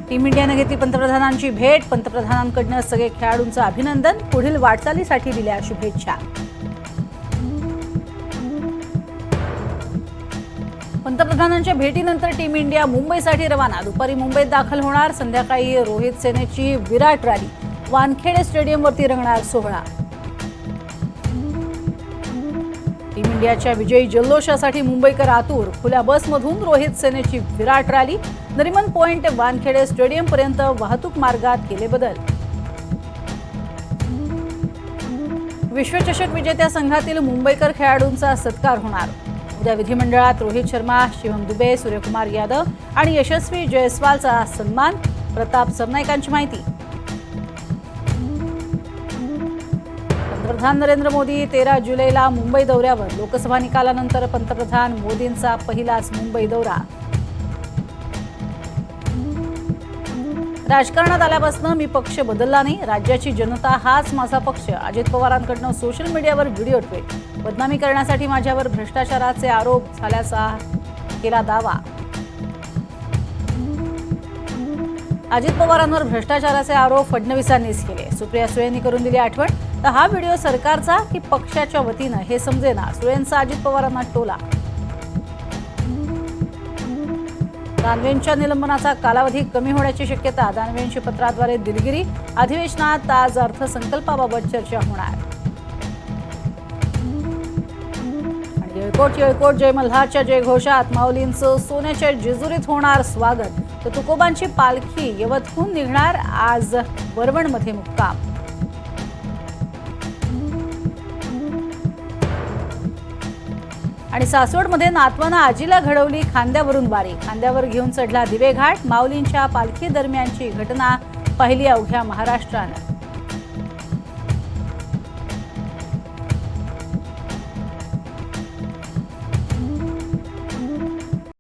Team इंडियाने घेतली पंतप्रधानांची भेट. पंतप्रधानांकडून सगळे खेळाडूंचं अभिनंदन. पुढील वाटचालीसाठी दिल्या शुभेच्छा. पंतप्रधानांच्या भेटीनंतर टीम इंडिया मुंबईसाठी रवाना. दुपारी मुंबईत दाखल होणार. संध्याकाळी रोहित सेनेची विराट रॅली. वानखेडे स्टेडियमवरती रंगणार सोहळा. टीम इंडियाच्या विजयी जल्लोषासाठी मुंबईकर आतुर. खुल्या बसमधून रोहित सेनेची विराट रॅली. नरिमन पॉइंट वानखेडे स्टेडियमपर्यंत वाहतूक मार्गात केले बदल. विश्वचषक विजेत्या संघातील मुंबईकर खेळाडूंचा सत्कार होणार. उद्या विधिमंडळात रोहित शर्मा, शिवम दुबे, सूर्यकुमार यादव आणि यशस्वी जयस्वालचा सन्मान. प्रताप सरनाईकांची माहिती. पंतप्रधान नरेंद्र मोदी 13 जुलैला मुंबई दौऱ्यावर. लोकसभा निकालानंतर पंतप्रधान मोदींचा पहिलाच मुंबई दौरा. राजकारणात आल्यापासून मी पक्ष बदलला नाही. राज्याची जनता हाच माझा पक्ष. अजित पवारांकडून सोशल मीडियावर व्हिडिओ ट्विट. बदनामी करण्यासाठी माझ्यावर भ्रष्टाचाराचे आरोप झाल्याचा केला दावा. अजित पवारांवर भ्रष्टाचाराचे आरोप फडणवीसांनीच केले. सुप्रिया सुळेंनी करून दिली आठवण. तर हा व्हिडिओ सरकारचा की पक्षाच्या वतीनं हे समजेना. सुळेंचा अजित पवारांना टोला. दानवेंच्या निलंबनाचा कालावधी कमी होण्याची शक्यता. दानवेंची पत्राद्वारे दिलगिरी. अधिवेशनात आज अर्थसंकल्पाबाबत चर्चा होणार. आणि येळकोट जय मल्हारच्या जयघोषात माऊलींचं सोन्याच्या जेजुरीत होणार स्वागत. तर तुकोबांची पालखी यवतहून निघणार. आज वरवणमध्ये मुक्काम. आणि सासवडमध्ये नातवानं आजीला घडवली खांद्यावरून वारी. खांद्यावर घेऊन चढला दिवेघाट. माऊलींच्या पालखी दरम्यानची घटना पाहिली अवघ्या महाराष्ट्रानं.